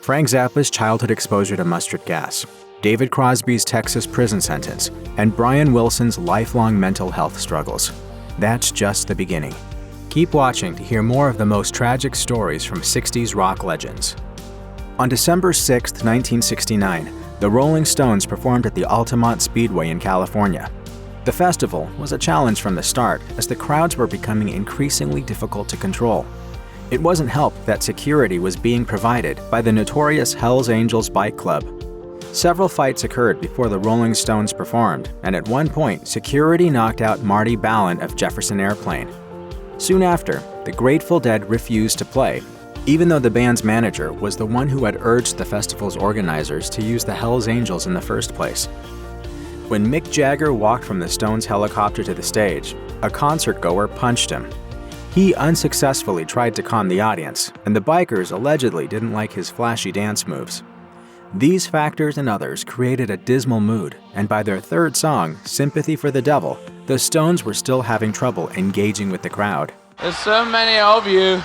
Frank Zappa's childhood exposure to mustard gas, David Crosby's Texas prison sentence, and Brian Wilson's lifelong mental health struggles. That's just the beginning. Keep watching to hear more of the most tragic stories from 60s rock legends. On December 6, 1969, the Rolling Stones performed at the Altamont Speedway in California. The festival was a challenge from the start as the crowds were becoming increasingly difficult to control. It wasn't helped that security was being provided by the notorious Hells Angels Bike Club. Several fights occurred before the Rolling Stones performed, and at one point, security knocked out Marty Balin of Jefferson Airplane. Soon after, the Grateful Dead refused to play, even though the band's manager was the one who had urged the festival's organizers to use the Hells Angels in the first place. When Mick Jagger walked from the Stones' helicopter to the stage, a concert-goer punched him. He unsuccessfully tried to calm the audience, and the bikers allegedly didn't like his flashy dance moves. These factors and others created a dismal mood, and by their third song, Sympathy for the Devil, the Stones were still having trouble engaging with the crowd. There's so many of you.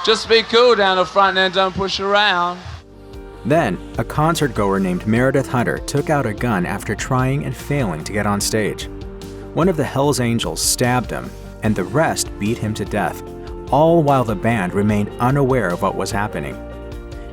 Just be cool down the front and don't push around. Then, a concert-goer named Meredith Hunter took out a gun after trying and failing to get on stage. One of the Hells Angels stabbed him, and the rest beat him to death, all while the band remained unaware of what was happening.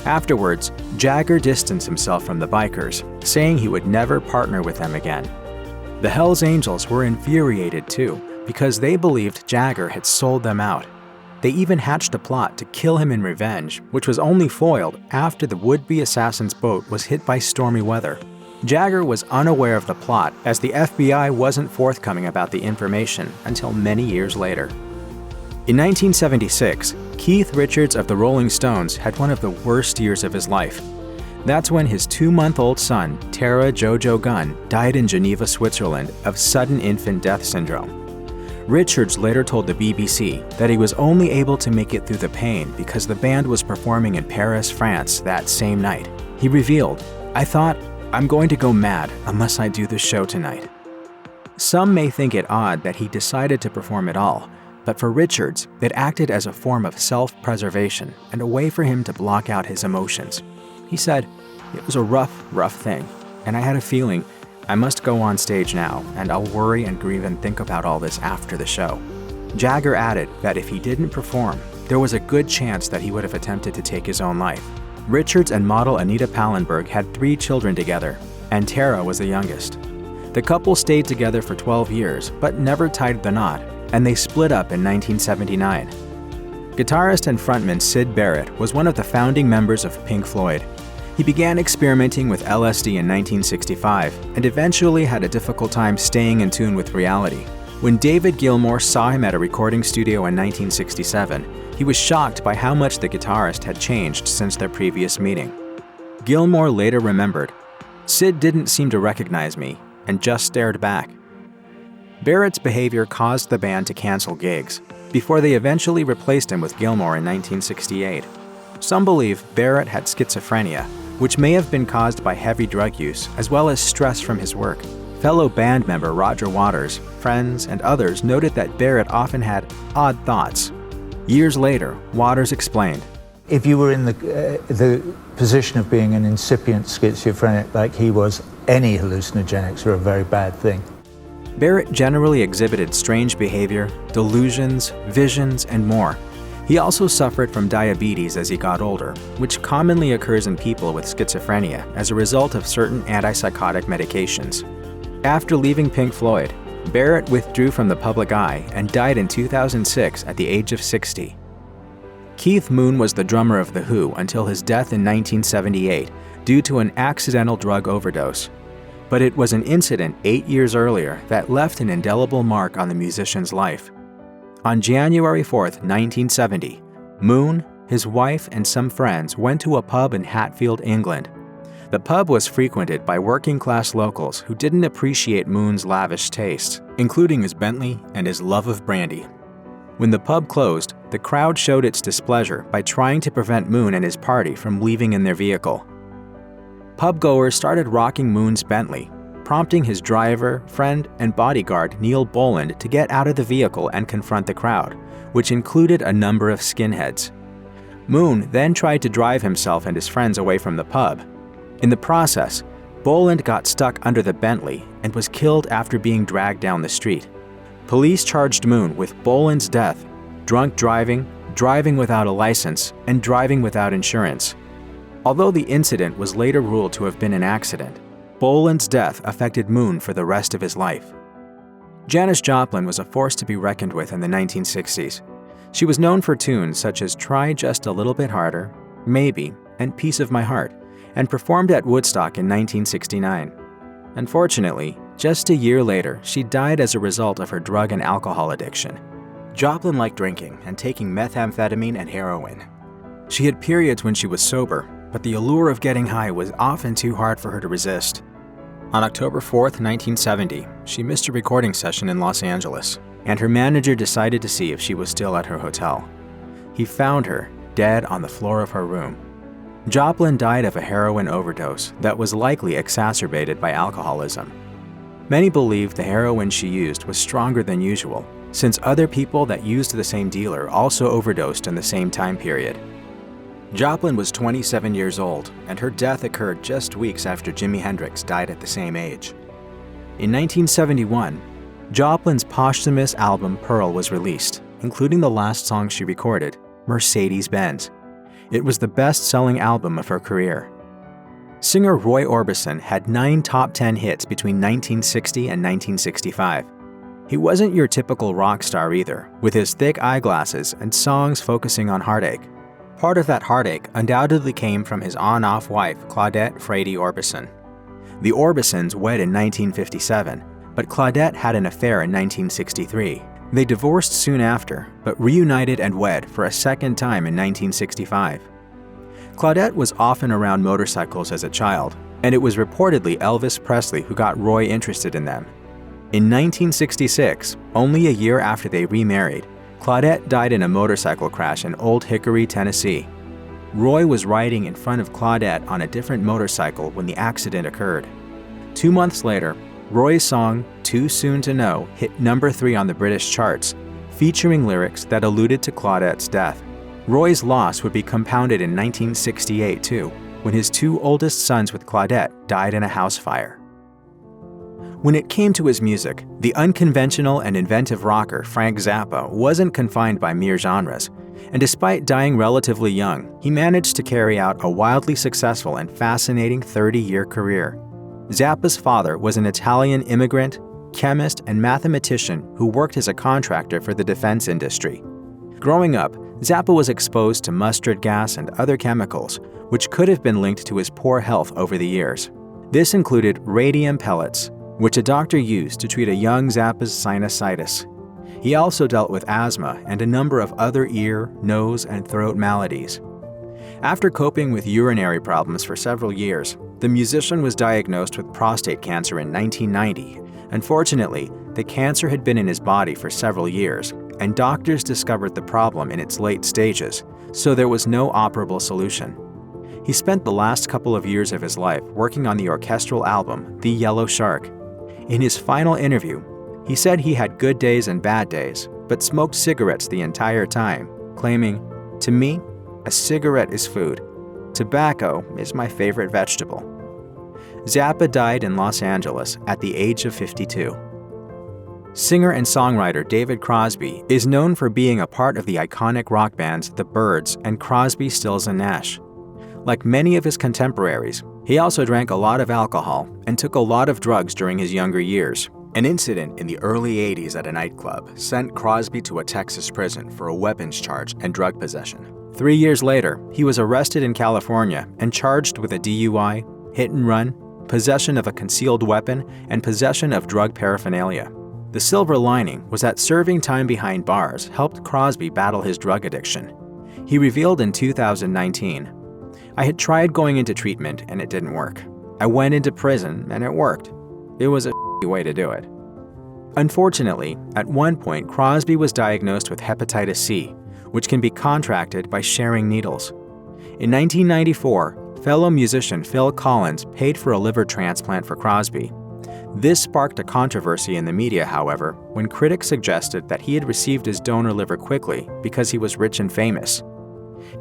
Afterwards, Jagger distanced himself from the bikers, saying he would never partner with them again. The Hells Angels were infuriated too, because they believed Jagger had sold them out. They even hatched a plot to kill him in revenge, which was only foiled after the would-be assassin's boat was hit by stormy weather. Jagger was unaware of the plot, as the FBI wasn't forthcoming about the information until many years later. In 1976, Keith Richards of the Rolling Stones had one of the worst years of his life. That's when his 2-month-old son, Tara Jojo Gunn, died in Geneva, Switzerland, of sudden infant death syndrome. Richards later told the BBC that he was only able to make it through the pain because the band was performing in Paris, France that same night. He revealed, "I thought, I'm going to go mad unless I do this show tonight." Some may think it odd that he decided to perform at all, but for Richards, it acted as a form of self-preservation and a way for him to block out his emotions. He said, "It was a rough thing, and I had a feeling I must go on stage now, and I'll worry and grieve and think about all this after the show." Jagger added that if he didn't perform, there was a good chance that he would have attempted to take his own life. Richards and model Anita Pallenberg had 3 children together, and Tara was the youngest. The couple stayed together for 12 years, but never tied the knot, and they split up in 1979. Guitarist and frontman Syd Barrett was one of the founding members of Pink Floyd. He began experimenting with LSD in 1965 and eventually had a difficult time staying in tune with reality. When David Gilmour saw him at a recording studio in 1967, he was shocked by how much the guitarist had changed since their previous meeting. Gilmour later remembered, "Syd didn't seem to recognize me and just stared back." Barrett's behavior caused the band to cancel gigs, before they eventually replaced him with Gilmour in 1968. Some believe Barrett had schizophrenia, which may have been caused by heavy drug use as well as stress from his work. Fellow band member Roger Waters, friends, and others noted that Barrett often had odd thoughts. Years later, Waters explained, "If you were in the position of being an incipient schizophrenic like he was, any hallucinogenics are a very bad thing." Barrett generally exhibited strange behavior, delusions, visions, and more. He also suffered from diabetes as he got older, which commonly occurs in people with schizophrenia as a result of certain antipsychotic medications. After leaving Pink Floyd, Barrett withdrew from the public eye and died in 2006 at the age of 60. Keith Moon was the drummer of The Who until his death in 1978 due to an accidental drug overdose. But it was an incident 8 years earlier that left an indelible mark on the musician's life. On January 4, 1970, Moon, his wife, and some friends went to a pub in Hatfield, England. The pub was frequented by working-class locals who didn't appreciate Moon's lavish tastes, including his Bentley and his love of brandy. When the pub closed, the crowd showed its displeasure by trying to prevent Moon and his party from leaving in their vehicle. Pubgoers started rocking Moon's Bentley, prompting his driver, friend, and bodyguard Neil Boland to get out of the vehicle and confront the crowd, which included a number of skinheads. Moon then tried to drive himself and his friends away from the pub. In the process, Boland got stuck under the Bentley and was killed after being dragged down the street. Police charged Moon with Boland's death, drunk driving, driving without a license, and driving without insurance. Although the incident was later ruled to have been an accident, Boland's death affected Moon for the rest of his life. Janis Joplin was a force to be reckoned with in the 1960s. She was known for tunes such as Try Just a Little Bit Harder, Maybe, and Piece of My Heart, and performed at Woodstock in 1969. Unfortunately, just a year later, she died as a result of her drug and alcohol addiction. Joplin liked drinking and taking methamphetamine and heroin. She had periods when she was sober, but the allure of getting high was often too hard for her to resist. On October 4, 1970, she missed a recording session in Los Angeles, and her manager decided to see if she was still at her hotel. He found her, dead on the floor of her room. Joplin died of a heroin overdose that was likely exacerbated by alcoholism. Many believe the heroin she used was stronger than usual, since other people that used the same dealer also overdosed in the same time period. Joplin was 27 years old, and her death occurred just weeks after Jimi Hendrix died at the same age. In 1971, Joplin's posthumous album Pearl was released, including the last song she recorded, Mercedes-Benz. It was the best-selling album of her career. Singer Roy Orbison had 9 top 10 hits between 1960 and 1965. He wasn't your typical rock star either, with his thick eyeglasses and songs focusing on heartache. Part of that heartache undoubtedly came from his on-off wife, Claudette Frady Orbison. The Orbisons wed in 1957, but Claudette had an affair in 1963. They divorced soon after, but reunited and wed for a second time in 1965. Claudette was often around motorcycles as a child, and it was reportedly Elvis Presley who got Roy interested in them. In 1966, only a year after they remarried, Claudette died in a motorcycle crash in Old Hickory, Tennessee. Roy was riding in front of Claudette on a different motorcycle when the accident occurred. 2 months later, Roy's song, Too Soon to Know, hit number 3 on the British charts, featuring lyrics that alluded to Claudette's death. Roy's loss would be compounded in 1968 too, when his 2 oldest sons with Claudette died in a house fire. When it came to his music, the unconventional and inventive rocker Frank Zappa wasn't confined by mere genres, and despite dying relatively young, he managed to carry out a wildly successful and fascinating 30-year career. Zappa's father was an Italian immigrant, chemist, and mathematician who worked as a contractor for the defense industry. Growing up, Zappa was exposed to mustard gas and other chemicals, which could have been linked to his poor health over the years. This included radium pellets, which a doctor used to treat a young Zappa's sinusitis. He also dealt with asthma and a number of other ear, nose, and throat maladies. After coping with urinary problems for several years, the musician was diagnosed with prostate cancer in 1990. Unfortunately, the cancer had been in his body for several years, and doctors discovered the problem in its late stages, so there was no operable solution. He spent the last couple of years of his life working on the orchestral album, The Yellow Shark. In his final interview, he said he had good days and bad days, but smoked cigarettes the entire time, claiming, "To me, a cigarette is food. Tobacco is my favorite vegetable." Zappa died in Los Angeles at the age of 52. Singer and songwriter David Crosby is known for being a part of the iconic rock bands The Byrds and Crosby, Stills and Nash. Like many of his contemporaries, he also drank a lot of alcohol and took a lot of drugs during his younger years. An incident in the early 80s at a nightclub sent Crosby to a Texas prison for a weapons charge and drug possession. 3 years later, he was arrested in California and charged with a DUI, hit and run, possession of a concealed weapon, and possession of drug paraphernalia. The silver lining was that serving time behind bars helped Crosby battle his drug addiction. He revealed in 2019, "I had tried going into treatment and it didn't work. I went into prison and it worked. It was a way to do it." Unfortunately, at one point Crosby was diagnosed with hepatitis C, which can be contracted by sharing needles. In 1994, fellow musician Phil Collins paid for a liver transplant for Crosby. This sparked a controversy in the media, however, when critics suggested that he had received his donor liver quickly because he was rich and famous.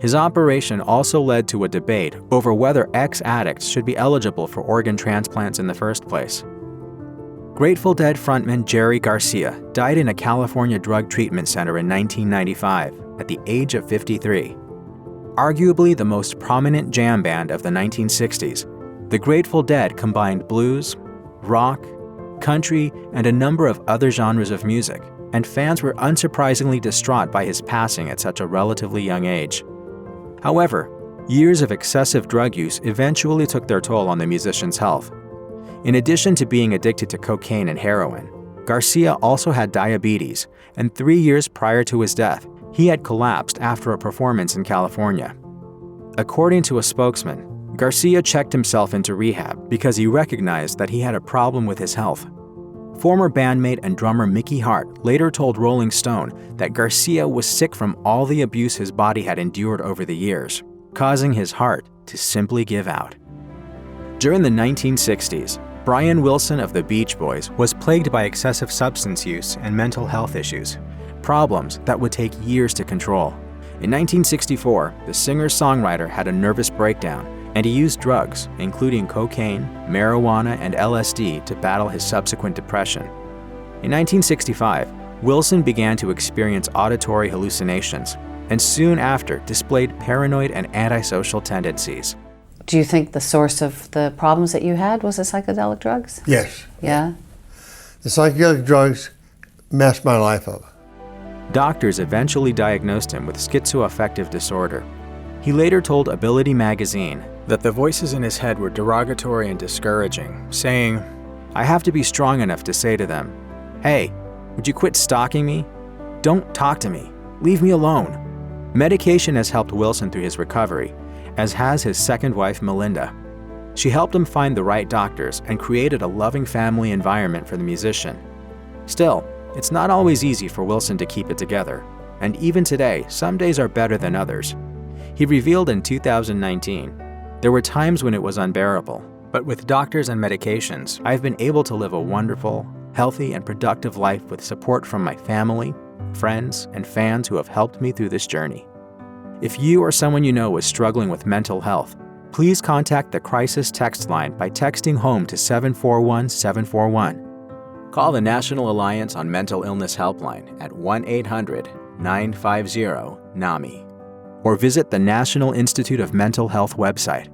His operation also led to a debate over whether ex-addicts should be eligible for organ transplants in the first place. Grateful Dead frontman Jerry Garcia died in a California drug treatment center in 1995 at the age of 53. Arguably the most prominent jam band of the 1960s, the Grateful Dead combined blues, rock, country, and a number of other genres of music, and fans were unsurprisingly distraught by his passing at such a relatively young age. However, years of excessive drug use eventually took their toll on the musician's health. In addition to being addicted to cocaine and heroin, Garcia also had diabetes, and 3 years prior to his death, he had collapsed after a performance in California. According to a spokesman, Garcia checked himself into rehab because he recognized that he had a problem with his health. Former bandmate and drummer Mickey Hart later told Rolling Stone that Garcia was sick from all the abuse his body had endured over the years, causing his heart to simply give out. During the 1960s, Brian Wilson of the Beach Boys was plagued by excessive substance use and mental health issues, problems that would take years to control. In 1964, the singer-songwriter had a nervous breakdown, and he used drugs, including cocaine, marijuana, and LSD to battle his subsequent depression. In 1965, Wilson began to experience auditory hallucinations, and soon after displayed paranoid and antisocial tendencies. Do you think the source of the problems that you had was the psychedelic drugs? Yes. Yeah? The psychedelic drugs messed my life up. Doctors eventually diagnosed him with schizoaffective disorder. He later told Ability magazine that the voices in his head were derogatory and discouraging, saying, "I have to be strong enough to say to them, 'Hey, would you quit stalking me? Don't talk to me. Leave me alone.'" Medication has helped Wilson through his recovery, as has his second wife, Melinda. She helped him find the right doctors and created a loving family environment for the musician. Still, it's not always easy for Wilson to keep it together, and even today, some days are better than others. He revealed in 2019, "There were times when it was unbearable, but with doctors and medications, I've been able to live a wonderful, healthy, and productive life with support from my family, friends, and fans who have helped me through this journey." If you or someone you know is struggling with mental health, please contact the Crisis Text Line by texting HOME to 741-741. Call the National Alliance on Mental Illness Helpline at 1-800-950-NAMI. Or visit the National Institute of Mental Health website